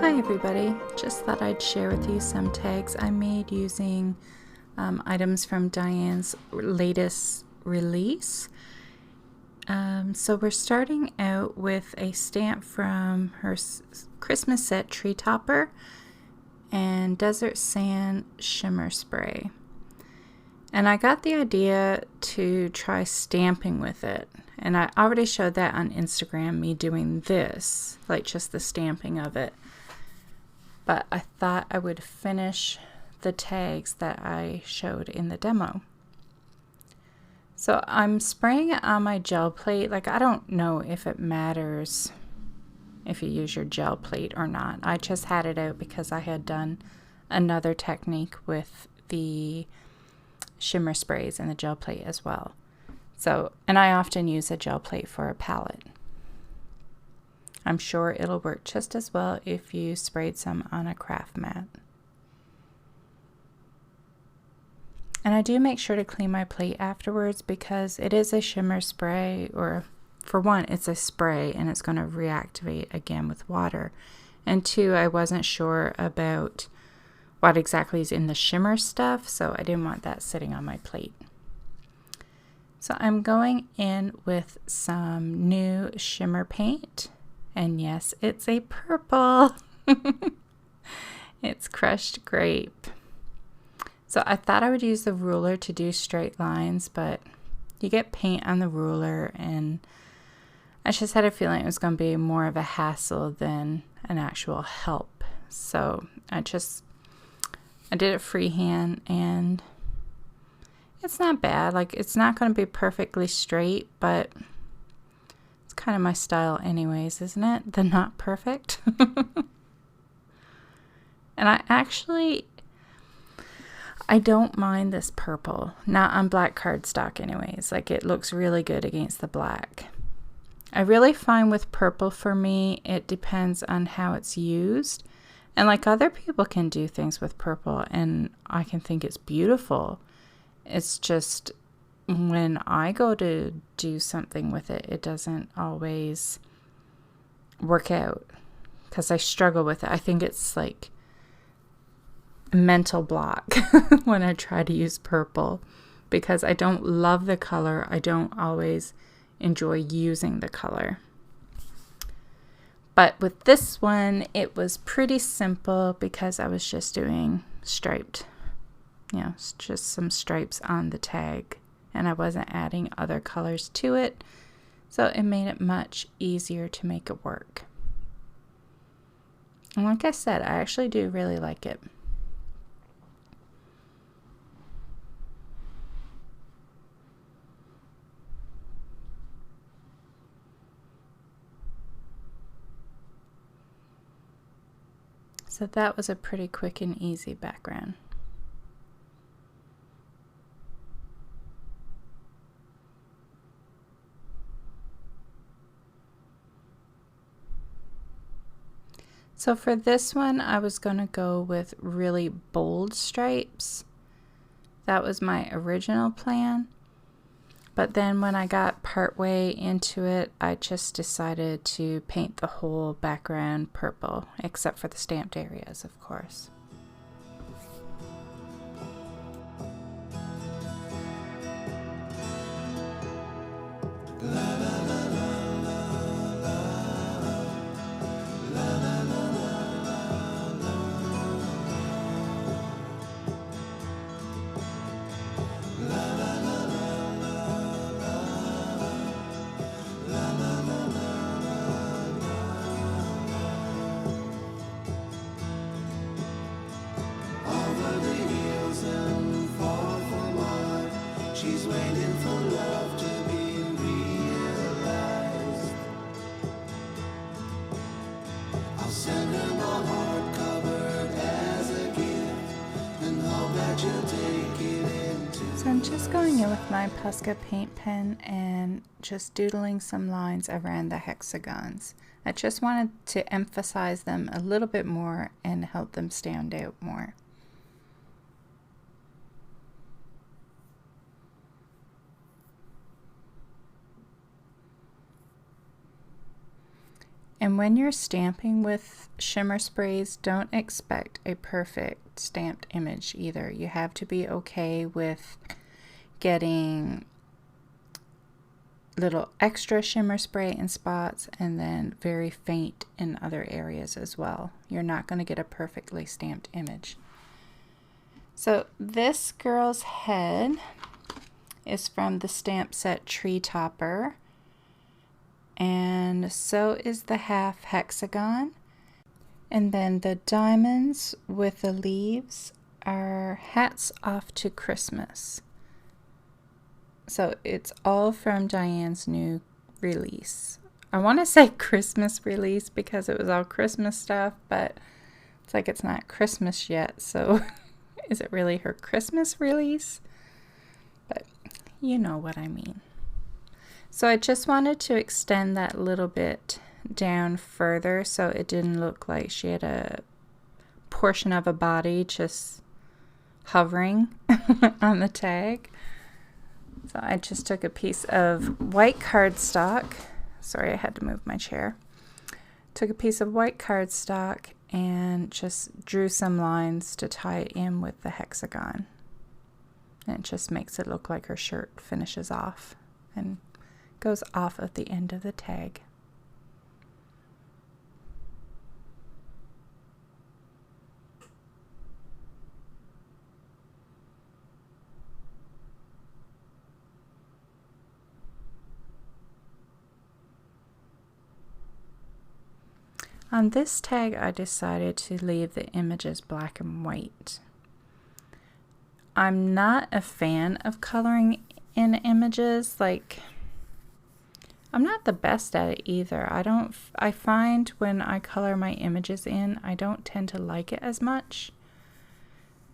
Hi everybody, just thought I'd share with you some tags I made using items from Dyan's latest release. So we're starting out with a stamp from her Christmas set Tree Topper and Desert Sand Shimmer Spray. And I got the idea to try stamping with it. And I already showed that on Instagram, me doing this, like just the stamping of it. But I thought I would finish the tags that I showed in the demo. So I'm spraying it on my gel plate. Like, I don't know if it matters if you use your gel plate or not. I just had it out because I had done another technique with the shimmer sprays and the gel plate as well. So, and I often use a gel plate for a palette. I'm sure it'll work just as well if you sprayed some on a craft mat. And I do make sure to clean my plate afterwards because it is a shimmer spray, or for one, it's a spray and it's going to reactivate again with water. And two, I wasn't sure about what exactly is in the shimmer stuff, so I didn't want that sitting on my plate. So I'm going in with some new shimmer paint, and yes, it's a purple. It's crushed grape. So I thought I would use the ruler to do straight lines, but you get paint on the ruler, and I just had a feeling it was going to be more of a hassle than an actual help. So I did it freehand, and it's not bad. Like, it's not going to be perfectly straight, but it's kind of my style anyways, isn't it? The not perfect. And I don't mind this purple. Not on black cardstock anyways. Like, it looks really good against the black. I really find with purple, for me, it depends on how it's used. And like, other people can do things with purple and I can think it's beautiful. It's just when I go to do something with it, it doesn't always work out because I struggle with it. I think it's like a mental block when I try to use purple because I don't love the color. I don't always enjoy using the color. But with this one, it was pretty simple because I was just doing striped, just some stripes on the tag, and I wasn't adding other colors to it. So it made it much easier to make it work. And like I said, I actually do really like it. So that was a pretty quick and easy background. So for this one, I was going to go with really bold stripes. That was my original plan. But then when I got partway into it, I just decided to paint the whole background purple, except for the stamped areas, of course. She's waiting for love to be realized. I'll send her my heart covered as a gift and hope that you'll take it into. So I'm just going in with my Posca paint pen and just doodling some lines around the hexagons. I just wanted to emphasize them a little bit more and help them stand out more. And when you're stamping with shimmer sprays, don't expect a perfect stamped image either. You have to be okay with getting little extra shimmer spray in spots and then very faint in other areas as well. You're not going to get a perfectly stamped image. So this girl's head is from the stamp set Tree Topper, and so is the half hexagon. And then the diamonds with the leaves are Hats Off to Christmas. So it's all from Dyan's new release. I want to say Christmas release because it was all Christmas stuff, but it's like it's not Christmas yet, so is it really her Christmas release? But you know what I mean. So I just wanted to extend that little bit down further so it didn't look like she had a portion of a body just hovering on the tag. So I just took a piece of white cardstock. Sorry, I had to move my chair. Took a piece of white cardstock and just drew some lines to tie it in with the hexagon. And it just makes it look like her shirt finishes off and goes off at the end of the tag. On this tag, I decided to leave the images black and white. I'm not a fan of coloring in images. Like, I'm not the best at it either. I find when I color my images in, I don't tend to like it as much.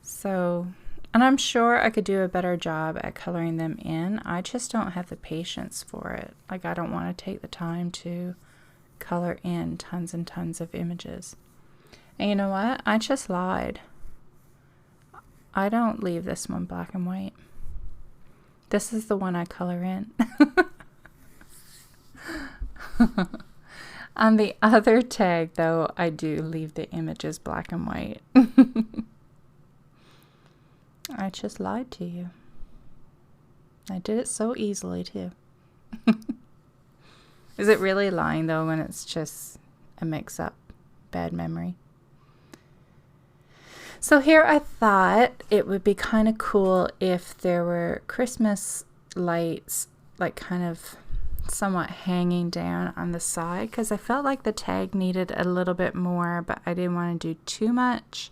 So, and I'm sure I could do a better job at coloring them in. I just don't have the patience for it. Like, I don't want to take the time to color in tons and tons of images. And you know what? I just lied. I don't leave this one black and white. This is the one I color in. On the other tag, though, I do leave the images black and white. I just lied to you. I did it so easily, too. Is it really lying, though, when it's just a mix-up? Bad memory. So here I thought it would be kind of cool if there were Christmas lights, like kind of somewhat hanging down on the side, because I felt like the tag needed a little bit more, but I didn't want to do too much.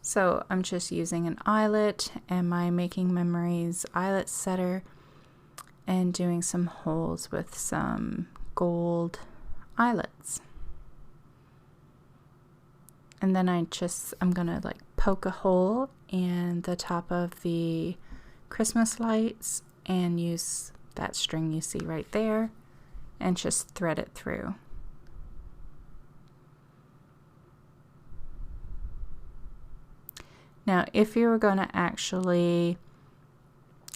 So I'm just using an eyelet and my Making Memories eyelet setter and doing some holes with some gold eyelets. And then I'm gonna like poke a hole in the top of the Christmas lights and use that string you see right there and just thread it through. Now, if you were going to actually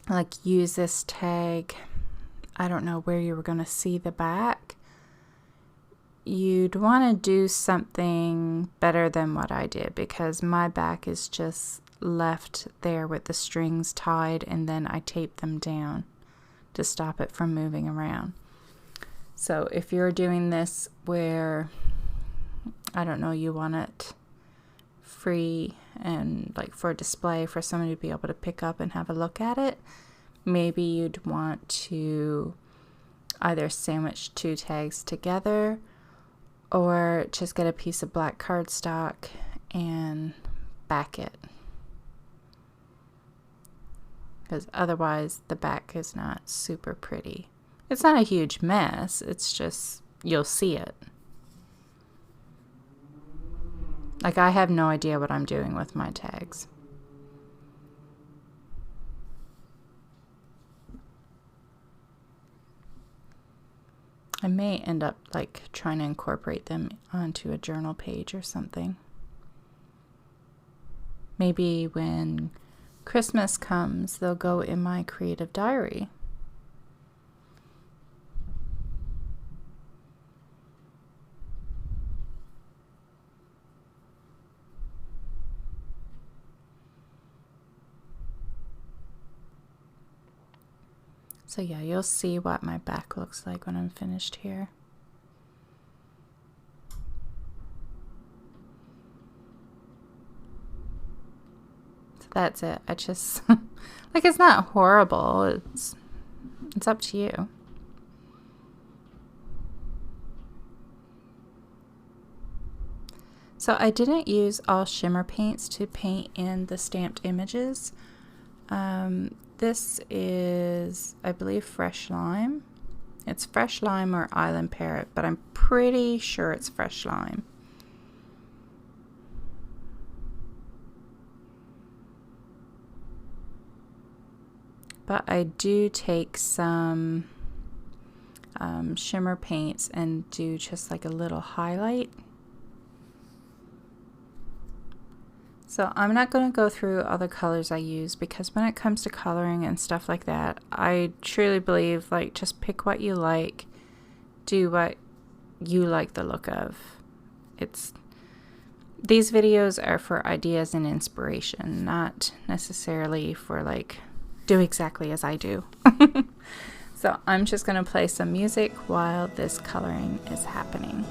like use this tag, I don't know where you were going to see the back, you'd want to do something better than what I did, because my back is just left there with the strings tied and then I tape them down to stop it from moving around. So if you're doing this where, I don't know, you want it free and like for display for someone to be able to pick up and have a look at it, maybe you'd want to either sandwich two tags together or just get a piece of black cardstock and back it, because otherwise the back is not super pretty. It's not a huge mess, it's just you'll see it. Like, I have no idea what I'm doing with my tags. I may end up like trying to incorporate them onto a journal page or something. Maybe when Christmas comes, they'll go in my creative diary. So yeah, you'll see what my back looks like when I'm finished here. So that's it. I just, like, it's not horrible. It's up to you. So I didn't use all shimmer paints to paint in the stamped images. This is, I believe, Fresh Lime. It's Fresh Lime or Island Parrot, but I'm pretty sure it's Fresh Lime. But I do take some shimmer paints and do just like a little highlight. So I'm not going to go through all the colors I use, because when it comes to coloring and stuff like that, I truly believe, like, just pick what you like, do what you like the look of. These videos are for ideas and inspiration, not necessarily for, like, do exactly as I do. So I'm just going to play some music while this coloring is happening.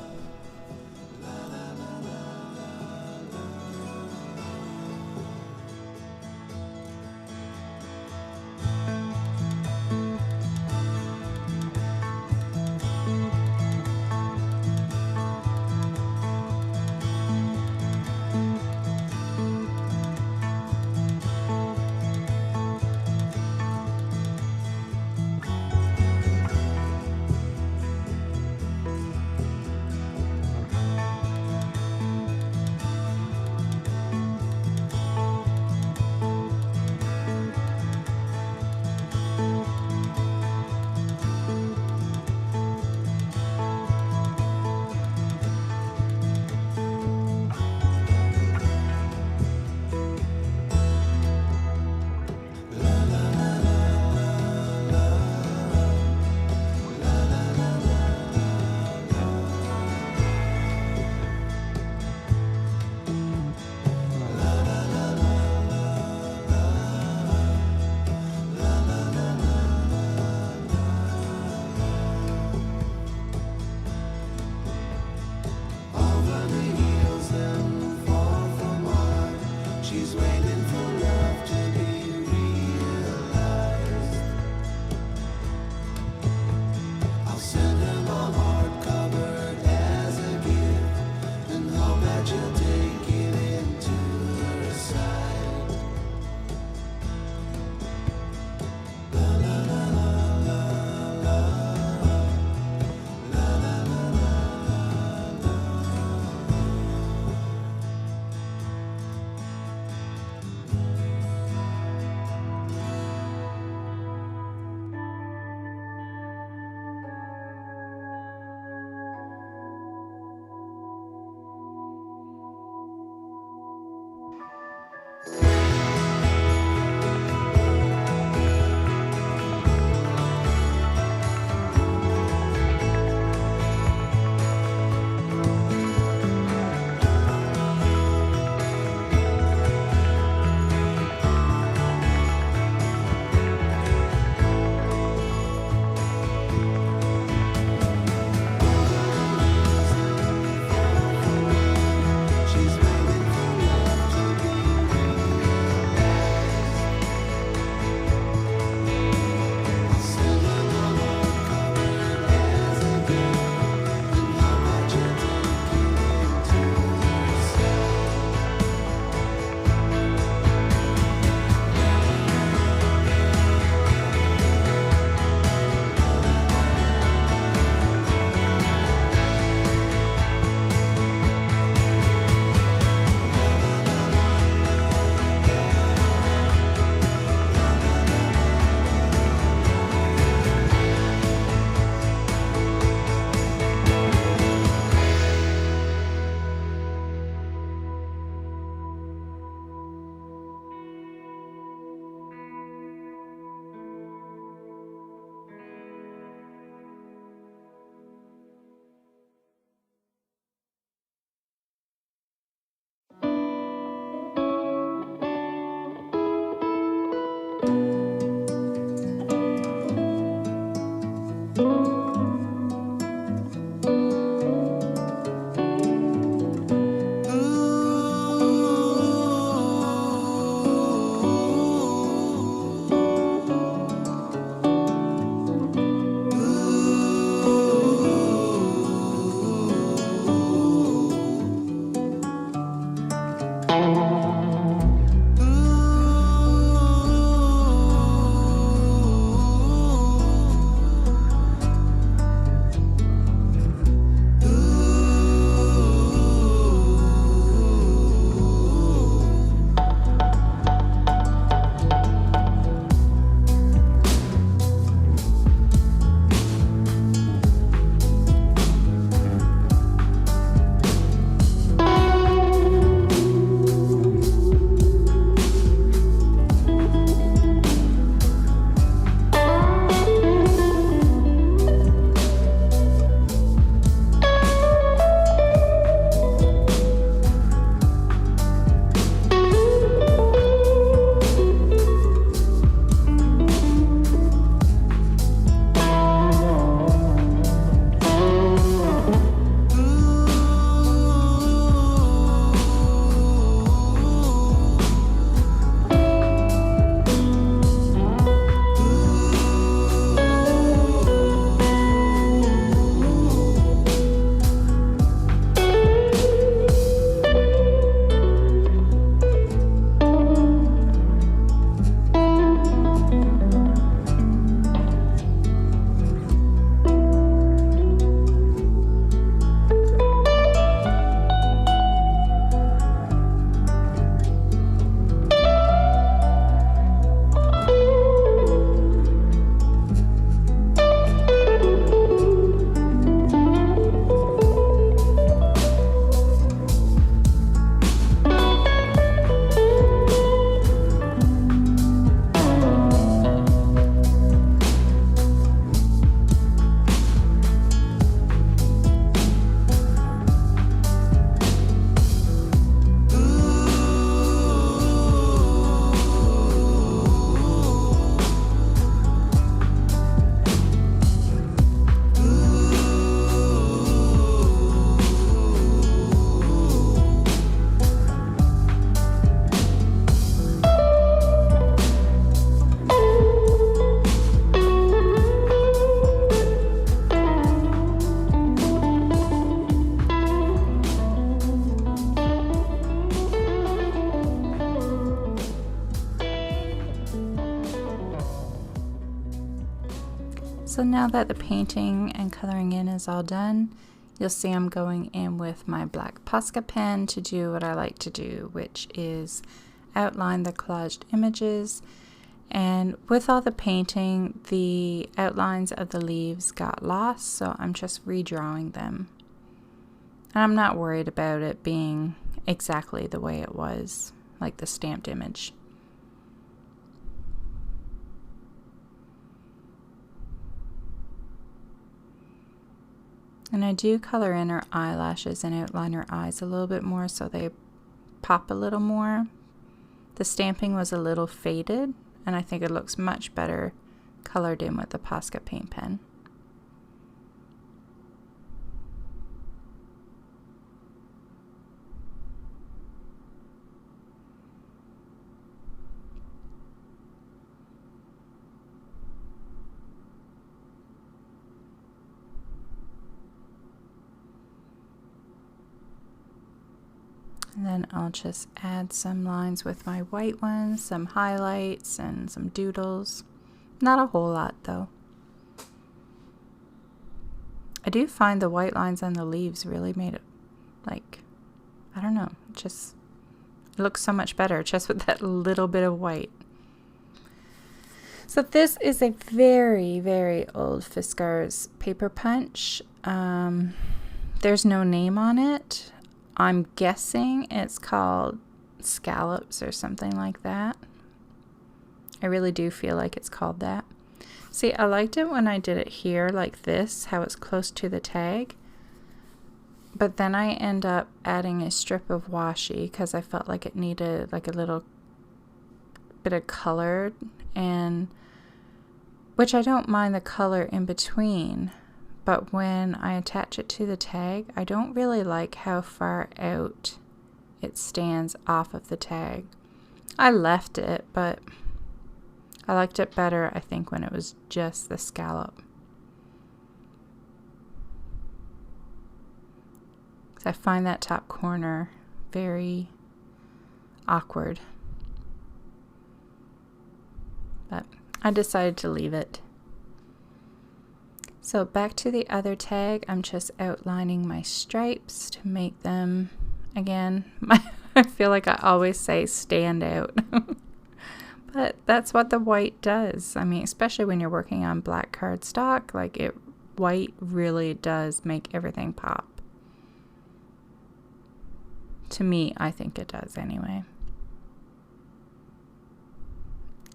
So now that the painting and coloring in is all done, you'll see I'm going in with my black Posca pen to do what I like to do, which is outline the collaged images. And with all the painting, the outlines of the leaves got lost, so I'm just redrawing them. And I'm not worried about it being exactly the way it was, like the stamped image. And I do color in her eyelashes and outline her eyes a little bit more so they pop a little more. The stamping was a little faded, and I think it looks much better colored in with the Posca paint pen. And then I'll just add some lines with my white ones, some highlights and some doodles. Not a whole lot though. I do find the white lines on the leaves really made it, like, I don't know, just it looks so much better just with that little bit of white. So this is a very, very old Fiskars paper punch. There's no name on it. I'm guessing it's called Scallops or something like that. I really do feel like it's called that. See, I liked it when I did it here like this, how it's close to the tag. But then I end up adding a strip of washi because I felt like it needed like a little bit of color, and which I don't mind the color in between. But when I attach it to the tag, I don't really like how far out it stands off of the tag. I left it, but I liked it better, I think, when it was just the scallop. I find that top corner very awkward. But I decided to leave it. So back to the other tag, I'm just outlining my stripes to make them, again, I feel like I always say stand out. But that's what the white does. I mean, especially when you're working on black cardstock, like white really does make everything pop. To me, I think it does anyway.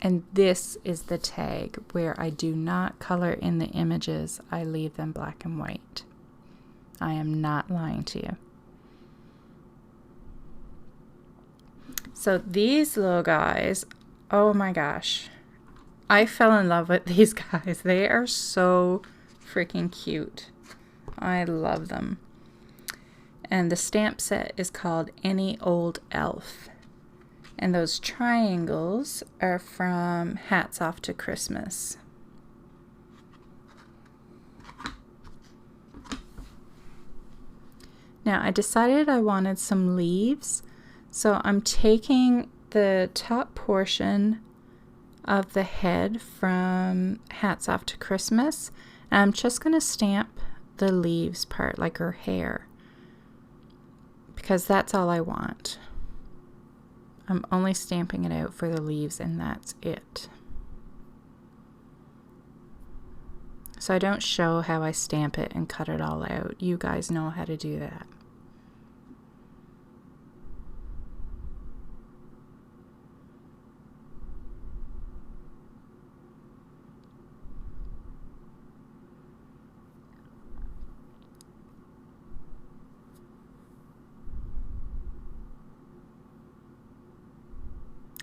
And this is the tag where I do not color in the images. I leave them black and white. I am not lying to you. So these little guys, oh my gosh. I fell in love with these guys. They are so freaking cute. I love them. And the stamp set is called Any Old Elf. And those triangles are from Hats Off to Christmas. Now I decided I wanted some leaves, so I'm taking the top portion of the head from Hats Off to Christmas, and I'm just going to stamp the leaves part, like her hair, because that's all I want. I'm only stamping it out for the leaves, and that's it. So I don't show how I stamp it and cut it all out. You guys know how to do that.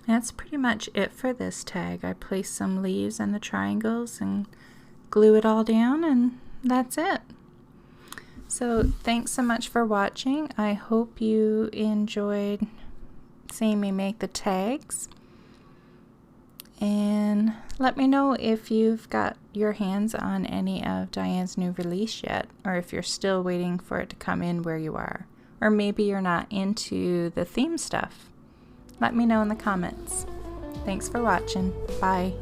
That's pretty much it for this tag. I placed some leaves and the triangles and glue it all down, and that's it. So thanks so much for watching. I hope you enjoyed seeing me make the tags. And let me know if you've got your hands on any of Dyan's new release yet, or if you're still waiting for it to come in where you are. Or maybe you're not into the theme stuff. Let me know in the comments. Thanks for watching. Bye.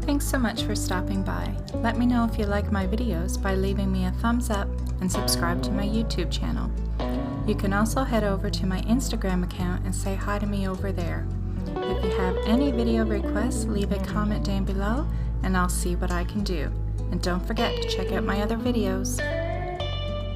Thanks so much for stopping by. Let me know if you like my videos by leaving me a thumbs up and subscribe to my YouTube channel. You can also head over to my Instagram account and say hi to me over there. If you have any video requests, leave a comment down below and I'll see what I can do. And don't forget to check out my other videos.